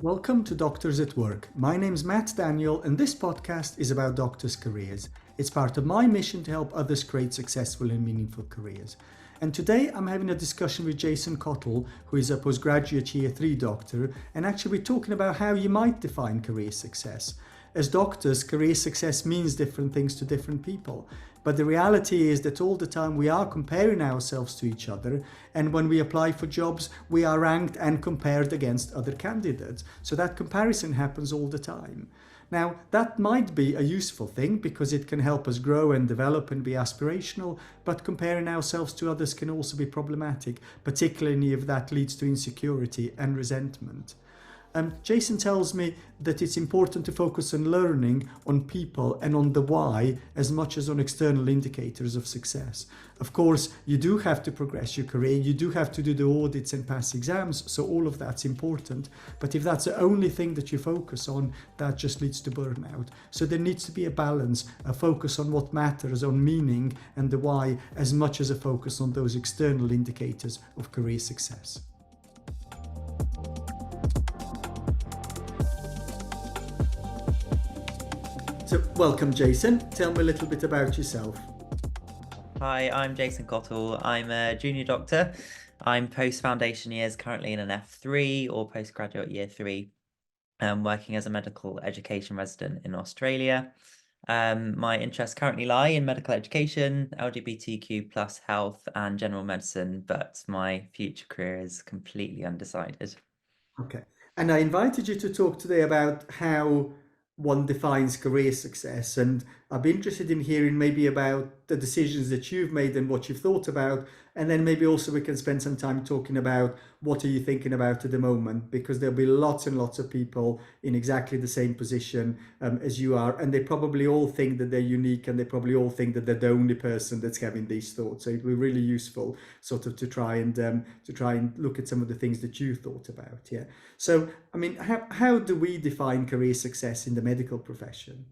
Welcome to Doctors at Work. My name's Matt Daniel, and this podcast is about doctors' careers. It's part of my mission to help others create successful and meaningful careers. And today I'm having a discussion with Jason Cottle, who is a postgraduate Year 3 doctor, and actually we're talking about how you might define career success. As doctors, career success means different things to different people. But the reality is that all the time we are comparing ourselves to each other, and when we apply for jobs, we are ranked and compared against other candidates. So that comparison happens all the time. Now, that might be a useful thing because it can help us grow and develop and be aspirational, but comparing ourselves to others can also be problematic, particularly if that leads to insecurity and resentment. Jason tells me that it's important to focus on learning, on people, and on the why as much as on external indicators of success. Of course, you do have to progress your career, you do have to do the audits and pass exams, so all of that's important. But if that's the only thing that you focus on, that just leads to burnout. So there needs to be a balance, a focus on what matters, on meaning and the why, as much as a focus on those external indicators of career success. So, welcome, Jason. Tell me a little bit about yourself. Hi, I'm Jason Cottle. I'm a junior doctor. I'm post-foundation years, currently in an F3 or postgraduate year 3, working as a medical education resident in Australia. My interests currently lie in medical education, LGBTQ plus health and general medicine, but my future career is completely undecided. Okay. And I invited you to talk today about how one defines career success. And I'd be interested in hearing maybe about the decisions that you've made and what you've thought about. And then maybe also we can spend some time talking about what are you thinking about at the moment, because there'll be lots and lots of people in exactly the same position as you are. And they probably all think that they're unique, and they probably all think that they're the only person that's having these thoughts. So it'll be really useful sort of to try and look at some of the things that you thought about. Yeah. So, I mean, how do we define career success in the medical profession?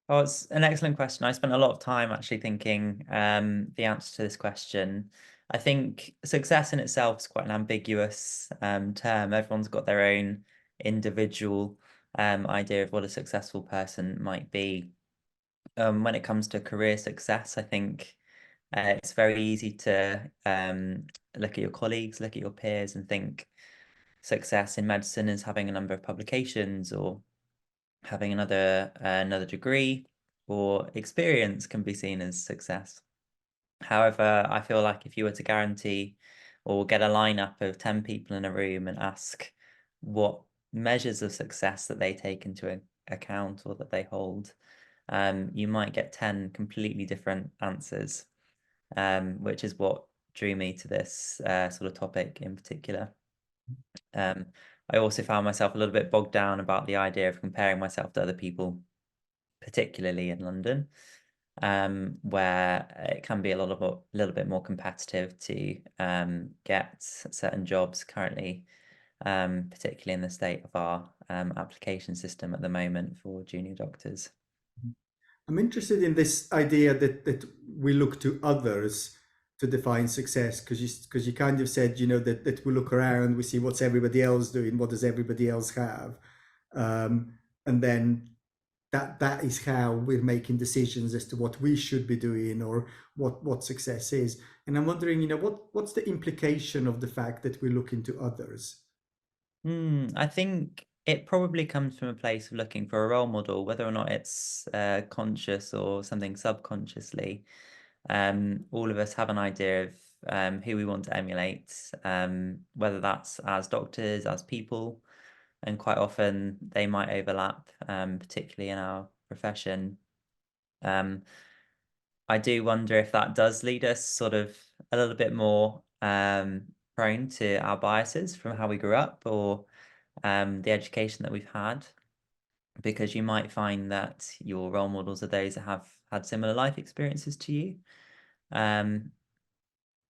Oh, it's an excellent question. I spent a lot of time actually thinking the answer to this question. I think success in itself is quite an ambiguous term. Everyone's got their own individual idea of what a successful person might be. When it comes to career success, I think it's very easy to look at your colleagues, look at your peers, and think success in medicine is having a number of publications or having another degree or experience can be seen as success. However, I feel like if you were to guarantee or get a lineup of 10 people in a room and ask what measures of success that they take into account or that they hold, you might get 10 completely different answers, which is what drew me to this sort of topic in particular. Um, I also found myself a little bit bogged down about the idea of comparing myself to other people, particularly in London, where it can be little bit more competitive to get certain jobs currently, particularly in the state of our application system at the moment for junior doctors. I'm interested in this idea that we look to others to define success, because you kind of said, that we look around, we see what's everybody else doing, what does everybody else have, and then that is how we're making decisions as to what we should be doing or what success is. And I'm wondering, what's the implication of the fact that we look into others? I think it probably comes from a place of looking for a role model, whether or not it's conscious or something subconsciously. All of us have an idea of who we want to emulate, whether that's as doctors, as people, and quite often they might overlap, particularly in our profession. Um, I do wonder if that does lead us sort of a little bit more prone to our biases from how we grew up or the education that we've had, because you might find that your role models are those that have had similar life experiences to you. Um,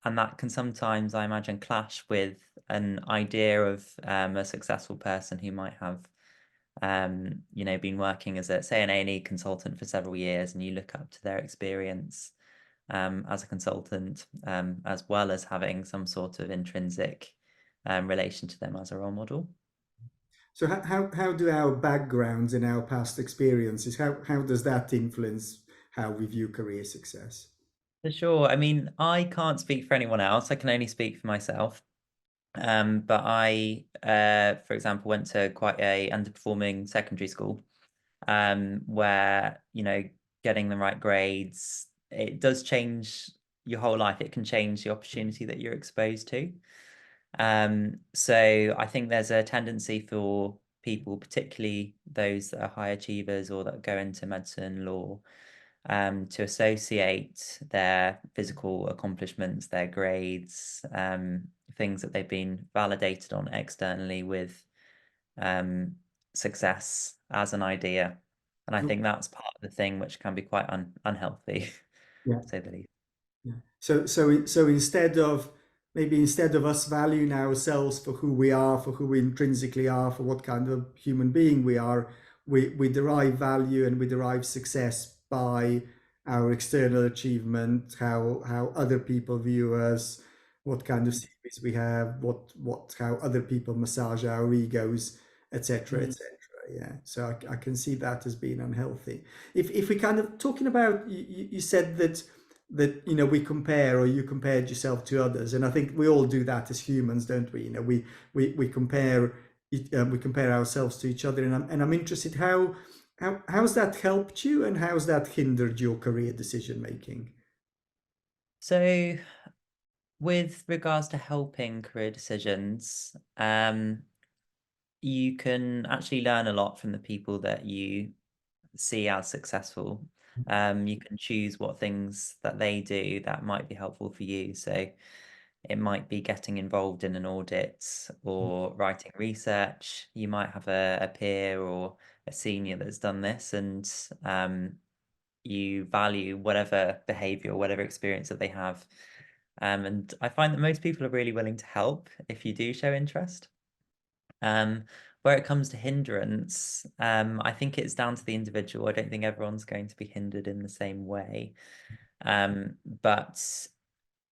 and that can sometimes, I imagine, clash with an idea of a successful person who might have, been working as say, an A&E consultant for several years, and you look up to their experience as a consultant, as well as having some sort of intrinsic relation to them as a role model. So how do our backgrounds and our past experiences, how does that influence how we view career success? For sure. I mean, I can't speak for anyone else. I can only speak for myself. But I, for example, went to quite a underperforming secondary school, where, getting the right grades, it does change your whole life. It can change the opportunity that you're exposed to. So I think there's a tendency for people, particularly those that are high achievers or that go into medicine, law, to associate their physical accomplishments, their grades, things that they've been validated on externally with um, success as an idea. And I think that's part of the thing which can be quite unhealthy, Yeah. to say the least. Yeah. So instead of us valuing ourselves for who we are, for who we intrinsically are, for what kind of human being we are, we derive value and we derive success by our external achievement, how other people view us, what kind of CVs we have, what how other people massage our egos, etc., Mm. etc. Yeah. So I can see that as being unhealthy. If we kind of talking about you said that we compare, or you compared yourself to others, and I think we all do that as humans, don't we? We compare we compare ourselves to each other, and I'm interested how's that helped you and how's that hindered your career decision making? So, with regards to helping career decisions, you can actually learn a lot from the people that you see as successful. You can choose what things that they do that might be helpful for you. So it might be getting involved in an audit or writing research. You might have a peer or a senior that's done this, and you value whatever behavior or whatever experience that they have. And I find that most people are really willing to help if you do show interest. Um, where it comes to hindrance, I think it's down to the individual. I don't think everyone's going to be hindered in the same way. But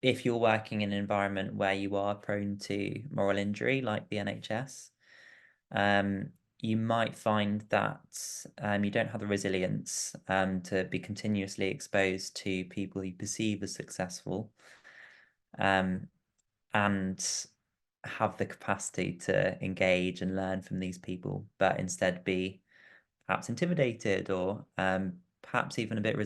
if you're working in an environment where you are prone to moral injury, like the NHS, um, you might find that you don't have the resilience to be continuously exposed to people you perceive as successful, um, and have the capacity to engage and learn from these people, but instead be perhaps intimidated or perhaps even a bit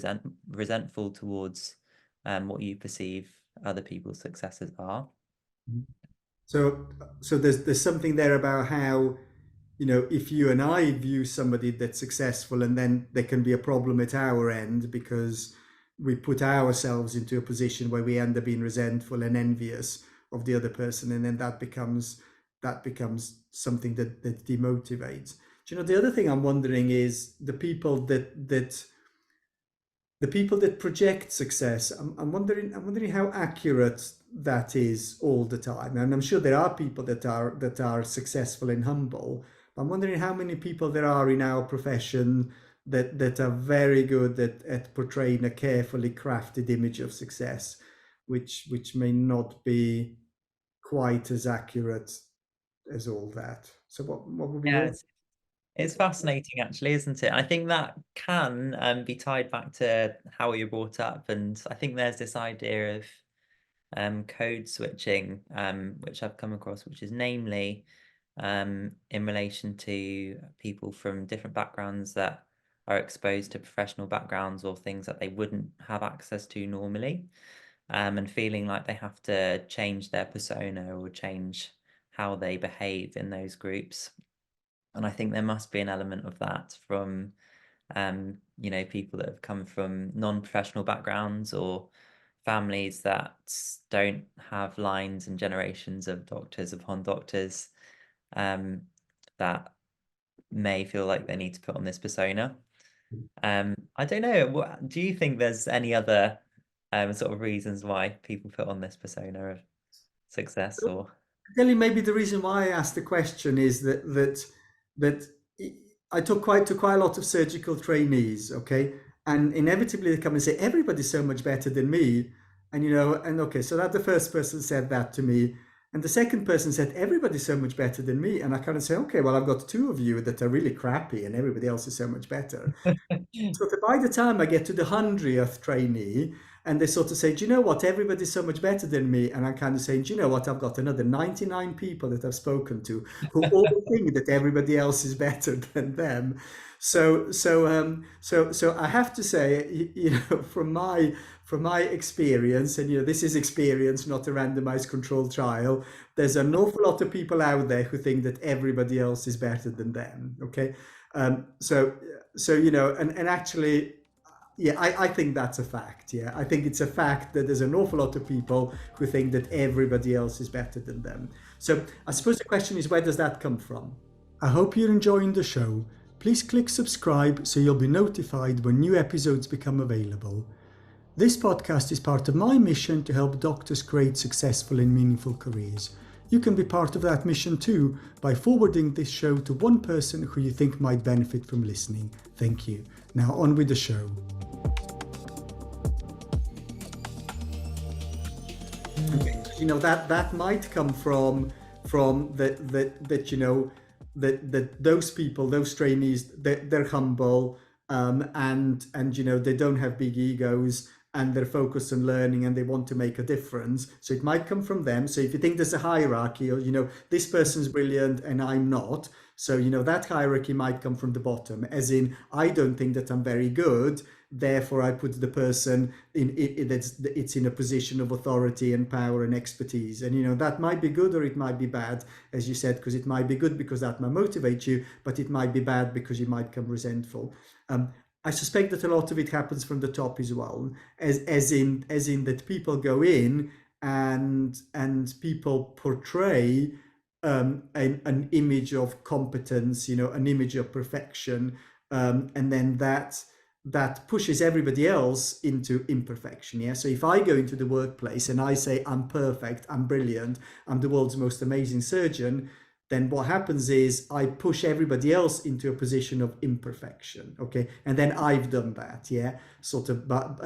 resentful towards what you perceive other people's successes are. So so there's something there about how if you and I view somebody that's successful, and then there can be a problem at our end because we put ourselves into a position where we end up being resentful and envious of the other person, and then that becomes something that demotivates. Do you know, the other thing I'm wondering is the people that project success. I'm wondering how accurate that is all the time. And I'm sure there are people that are successful and humble. But I'm wondering how many people there are in our profession that are very good at portraying a carefully crafted image of success, which may not be quite as accurate as all that. So what would be Yeah, your it's fascinating actually, isn't it? I think that can be tied back to how you're brought up, and I think there's this idea of code switching, which I've come across, which is namely in relation to people from different backgrounds that are exposed to professional backgrounds or things that they wouldn't have access to normally, and feeling like they have to change their persona or change how they behave in those groups. And I think there must be an element of that from people that have come from non-professional backgrounds or families that don't have lines and generations of doctors upon doctors, um, that may feel like they need to put on this persona. I don't know. Do you think there's any other sort of reasons why people put on this persona of success or? Kelly, maybe the reason why I asked the question is that I took quite a lot of surgical trainees, okay, and inevitably they come and say everybody's so much better than me, and okay, so that the first person said that to me, And the second person said, everybody's so much better than me. And I kind of say, okay, well, I've got two of you that are really crappy and everybody else is so much better. So that by the time I get to the 100th trainee, and they sort of say, do you know what, everybody's so much better than me. And I kind of say, do you know what, I've got another 99 people that I've spoken to who all think that everybody else is better than them. So I have to say, from my experience, and this is experience, not a randomized controlled trial, there's an awful lot of people out there who think that everybody else is better than them. Okay. So and actually, yeah, I think that's a fact. Yeah, I think it's a fact that there's an awful lot of people who think that everybody else is better than them. So I suppose the question is, where does that come from? I hope you're enjoying the show. Please click subscribe so you'll be notified when new episodes become available. This podcast is part of my mission to help doctors create successful and meaningful careers. You can be part of that mission too by forwarding this show to one person who you think might benefit from listening. Thank you. Now on with the show. Okay, that might come from that those people, those trainees, they're humble, and they don't have big egos, and they're focused on learning and they want to make a difference. So it might come from them. So if you think there's a hierarchy, or this person's brilliant and I'm not, so that hierarchy might come from the bottom, as in, I don't think that I'm very good, therefore I put the person it's in a position of authority and power and expertise. And that might be good or it might be bad, as you said, because it might be good because that might motivate you, but it might be bad because you might become resentful. I suspect that a lot of it happens from the top as well, as in that people go in and people portray an image of competence, an image of perfection, and then that pushes everybody else into imperfection. Yeah. So if I go into the workplace and I say I'm perfect, I'm brilliant, I'm the world's most amazing surgeon, then what happens is I push everybody else into a position of imperfection. Okay. And then I've done that. Yeah. Sort of. But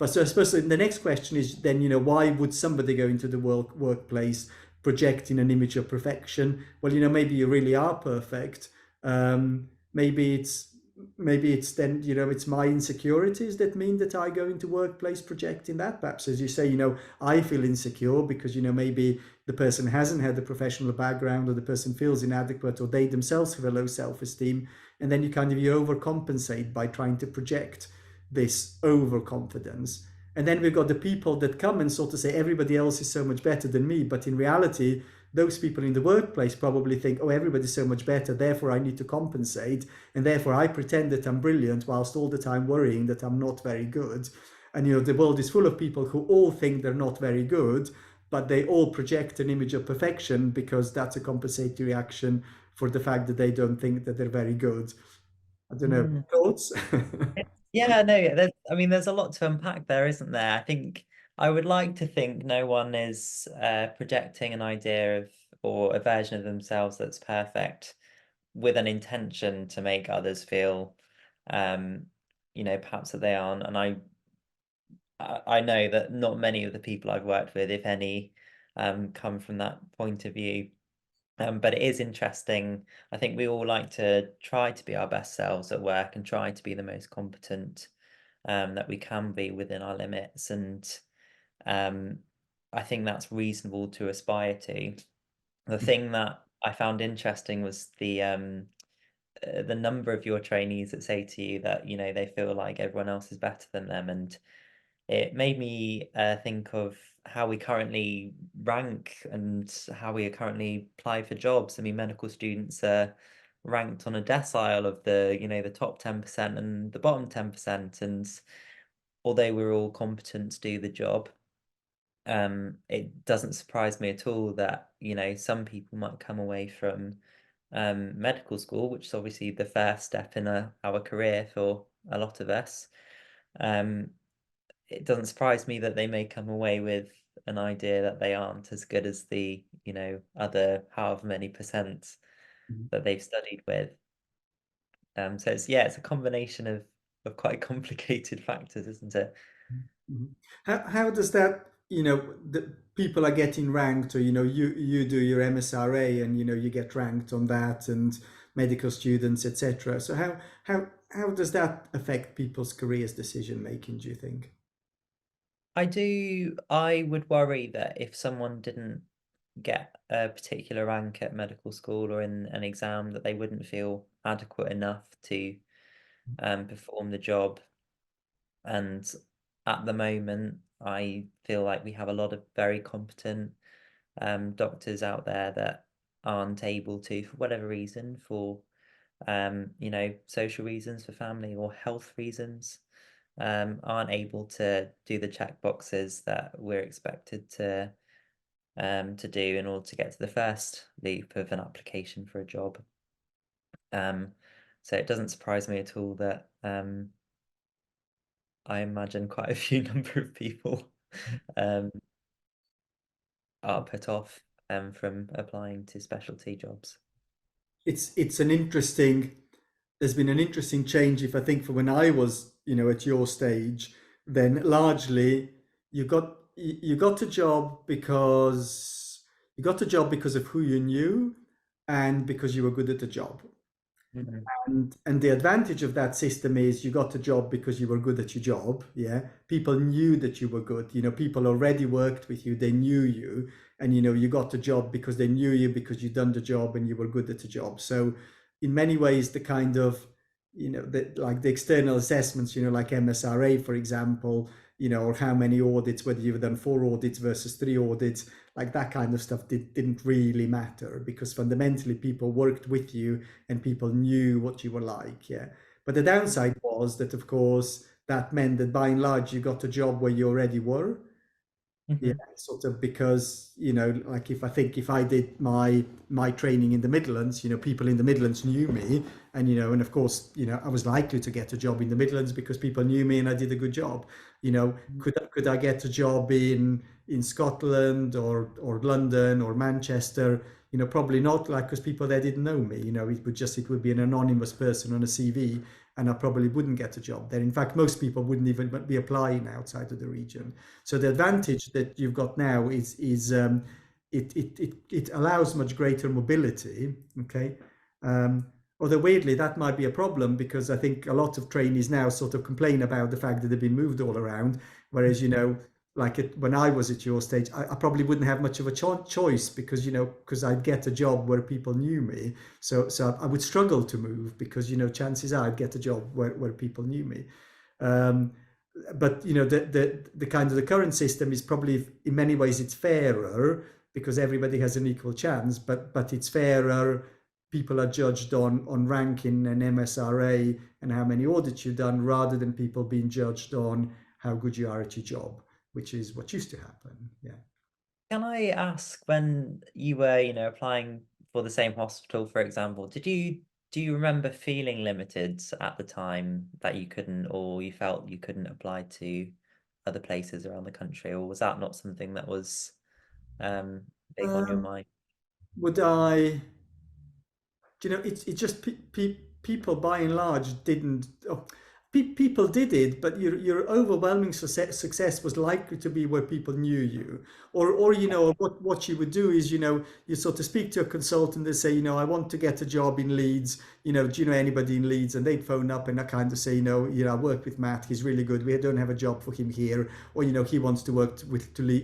so I suppose the next question is then, why would somebody go into the workplace projecting an image of perfection? Well, maybe you really are perfect. Maybe it's then, it's my insecurities that mean that I go into workplace projecting that. Perhaps, as you say, I feel insecure because, maybe the person hasn't had a professional background, or the person feels inadequate, or they themselves have a low self-esteem. And then you overcompensate by trying to project this overconfidence. And then we've got the people that come and sort of say, everybody else is so much better than me. But in reality, those people in the workplace probably think, oh, everybody's so much better, therefore I need to compensate. And therefore I pretend that I'm brilliant whilst all the time worrying that I'm not very good. And, the world is full of people who all think they're not very good, but they all project an image of perfection because that's a compensatory reaction for the fact that they don't think that they're very good. I don't know. Thoughts? Yeah, no, there's a lot to unpack there, isn't there? I think I would like to think no one is projecting an idea of or a version of themselves that's perfect with an intention to make others feel perhaps that they aren't. And I know that not many of the people I've worked with, if any, come from that point of view. But it is interesting. I think we all like to try to be our best selves at work and try to be the most competent that we can be within our limits. And I think that's reasonable to aspire to. The thing that I found interesting was the number of your trainees that say to you that, they feel like everyone else is better than them. And it made me think of how we currently rank and how we currently apply for jobs. I mean, medical students are ranked on a decile of the top 10% and the bottom 10%. And although we're all competent to do the job, it doesn't surprise me at all that, some people might come away from medical school, which is obviously the first step in our career for a lot of us. It doesn't surprise me that they may come away with an idea that they aren't as good as the, other however many percent that they've studied with. So it's a combination of quite complicated factors, isn't it? How does that the people are getting ranked, or you do your MSRA, and you get ranked on that, and medical students, etc. So how does that affect people's careers decision making, do you think? I would worry that if someone didn't get a particular rank at medical school or in an exam, that they wouldn't feel adequate enough to perform the job. And at the moment, I feel like we have a lot of very competent doctors out there that aren't able to, for whatever reason, for social reasons, for family or health reasons, aren't able to do the check boxes that we're expected to do in order to get to the first loop of an application for a job. Um, so it doesn't surprise me at all that I imagine quite a few number of people um, are put off from applying to specialty jobs. It's an interesting There's been an interesting change. If I think for when I was at your stage, then largely you got a job because of who you knew, and because you were good at the job. Mhm. And the advantage of that system is you got a job because you were good at your job. Yeah, people knew that you were good. People already worked with you, they knew you, and you got a job because they knew you, because you'd done the job and you were good at the job. So in many ways, the kind of like the external assessments, like MSRA, for example, or how many audits, whether you've done 4 audits versus 3 audits, like that kind of stuff didn't really matter, because fundamentally people worked with you and people knew what you were like. Yeah. But the downside was that, of course, that meant that by and large you got a job where you already were. Yeah, Mhm. sort of, because like, if I did my training in the Midlands, people in the Midlands knew me, and of course, I was likely to get a job in the Midlands because people knew me and I did a good job. Could I get a job in Scotland or London or Manchester? Probably not, like, because people there didn't know me. It would be an anonymous person on a CV, and I probably wouldn't get a job there. In fact, most people wouldn't even be applying outside of the region. So the advantage that you've got now is it allows much greater mobility. Okay. Um, Although weirdly, that might be a problem, because I think a lot of trainees now sort of complain about the fact that they've been moved all around. Whereas, like when I was at your stage, I probably wouldn't have much of a choice, because I'd get a job where people knew me. So I would struggle to move, because, chances are I'd get a job where people knew me. Um, but the kind of the current system is probably, in many ways, it's fairer, because everybody has an equal chance, but it's fairer. People are judged on ranking and MSRA and how many audits you've done, rather than people being judged on how good you are at your job, which is what used to happen. Yeah. Can I ask, when you were, applying for the same hospital, for example, do you remember feeling limited at the time that you couldn't, or you felt you couldn't apply to other places around the country, or was that not something that was um, big on your um, mind? would I it just people by and large didn't. People did it, but your overwhelming success was likely to be where people knew you, or what you would do is, you sort of speak to a consultant. They say, I want to get a job in Leeds. Do you know anybody in Leeds? And they'd phone up and I kind of say, I work with Matt. He's really good. We don't have a job for him here, or he wants to work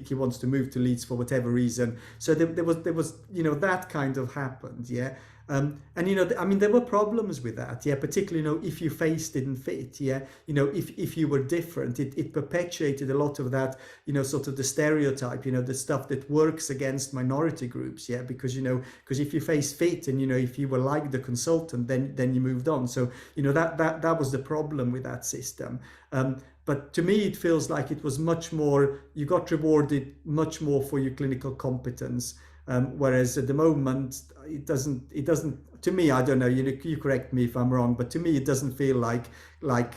he wants to move to Leeds for whatever reason. So there was that kind of happened. Yeah. And I mean, there were problems with that, yeah. Particularly, if your face didn't fit, yeah. If you were different, it perpetuated a lot of that, sort of the stereotype, the stuff that works against minority groups, yeah. Because if your face fit, and if you were like the consultant, then you moved on. So that was the problem with that system. But to me, it feels like it was much more. You got rewarded much more for your clinical competence. Whereas at the moment, it doesn't. To me, I don't know. You correct me if I'm wrong, but to me, it doesn't feel like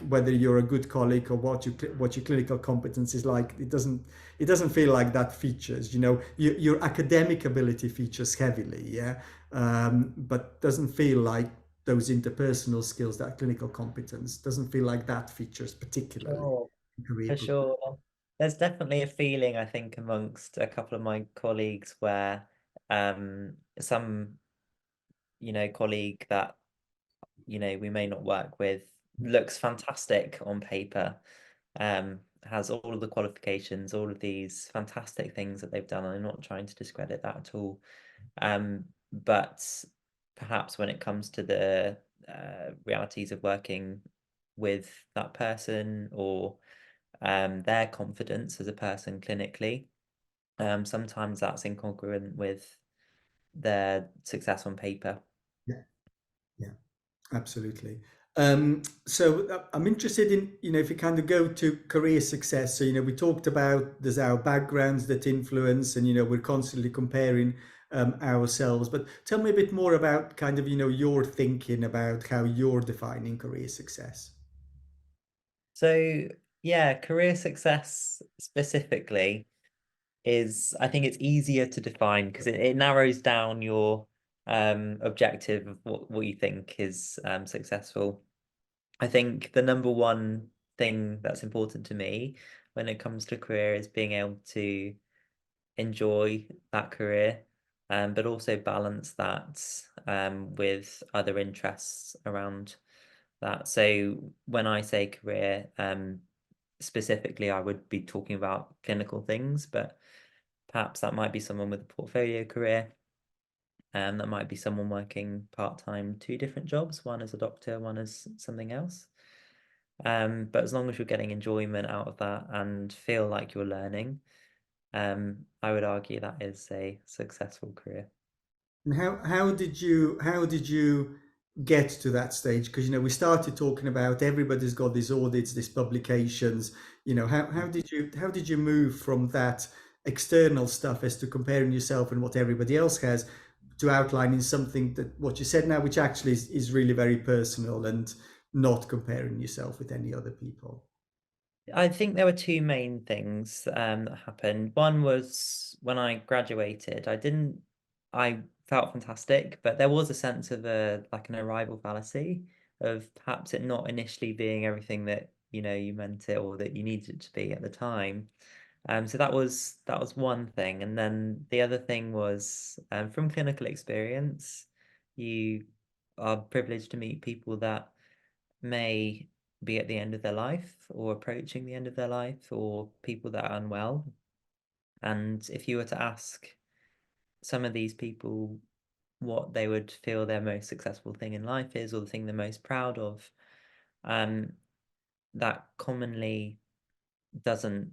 whether you're a good colleague, or what your clinical competence is like. It doesn't feel like that features. Your academic ability features heavily, yeah. But doesn't feel like those interpersonal skills, that clinical competence, doesn't feel like that features particularly Sure, in career for progression. sure. there's definitely a feeling, I think, amongst a couple of my colleagues where some, colleague that, we may not work with looks fantastic on paper, has all of the qualifications, all of these fantastic things that they've done. And I'm not trying to discredit that at all. But perhaps when it comes to the realities of working with that person or their confidence as a person clinically, sometimes that's incongruent with their success on paper. Yeah, yeah. Absolutely. So I'm interested in, if you kind of go to career success. So, we talked about there's our backgrounds that influence, and, we're constantly comparing ourselves. But tell me a bit more about kind of, your thinking about how you're defining career success. So, yeah, career success specifically is, I think it's easier to define because it narrows down your objective of what you think is successful. I think the number one thing that's important to me when it comes to career is being able to enjoy that career, but also balance that with other interests around that. So when I say career, specifically, I would be talking about clinical things, but perhaps that might be someone with a portfolio career. And that might be someone working part-time, two different jobs, one as a doctor, one as something else. But as long as you're getting enjoyment out of that and feel like you're learning, I would argue that is a successful career. And how did you get to that stage? Because we started talking about everybody's got these audits, these publications. How did you move from that external stuff as to comparing yourself and what everybody else has to outlining something that what you said now, which actually is really very personal and not comparing yourself with any other people. I think there were two main things that happened. One was when I graduated, I felt fantastic, but there was a sense of like an arrival fallacy of perhaps it not initially being everything that, you meant it or that you needed it to be at the time. So that was one thing. And then the other thing was from clinical experience, you are privileged to meet people that may be at the end of their life or approaching the end of their life or people that are unwell. And if you were to ask some of these people what they would feel their most successful thing in life is or the thing they're most proud of, um, that commonly doesn't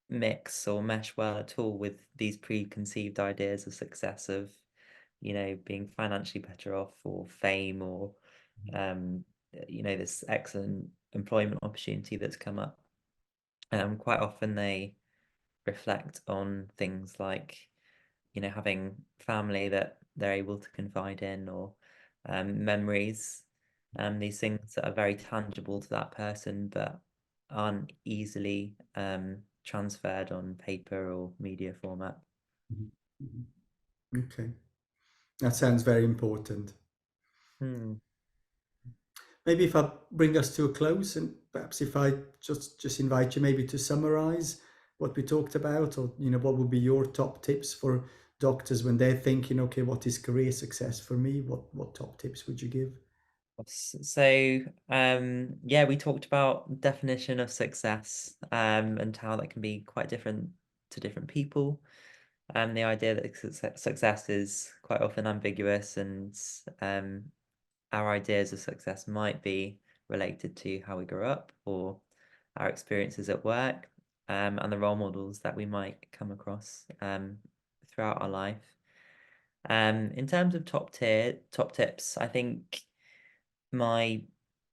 mix or mesh well at all with these preconceived ideas of success of, being financially better off or fame or um, this excellent employment opportunity that's come up. Quite often they reflect on things like, having family that they're able to confide in or memories, these things that are very tangible to that person but aren't easily transferred on paper or media format. Mhm. Mhm. Okay, that sounds very important. Hmm. Maybe if I bring us to a close, and perhaps if I just invite you maybe to summarize what we talked about, or what would be your top tips for doctors when they're thinking, okay, what is career success for me? What top tips would you give? So, yeah, we talked about definition of success, and how that can be quite different to different people. The idea that success is quite often ambiguous, and our ideas of success might be related to how we grew up or our experiences at work, and the role models that we might come across throughout our life. In terms of top tips, I think my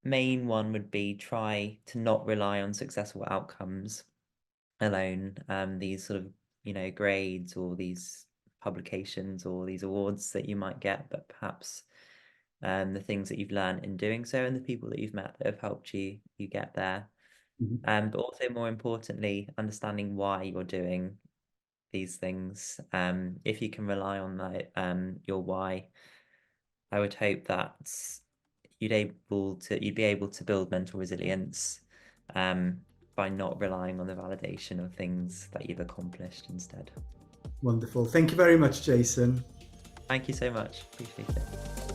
main one would be try to not rely on successful outcomes alone. These sort of, grades or these publications or these awards that you might get, but perhaps the things that you've learned in doing so and the people that you've met that have helped you get there. Mhm, But also more importantly, understanding why you're doing these things. If you can rely on that, your why, I would hope that you'd be able to build mental resilience, um, by not relying on the validation of things that you've accomplished instead. Wonderful. Thank you very much, Jason. Thank you so much. Appreciate it.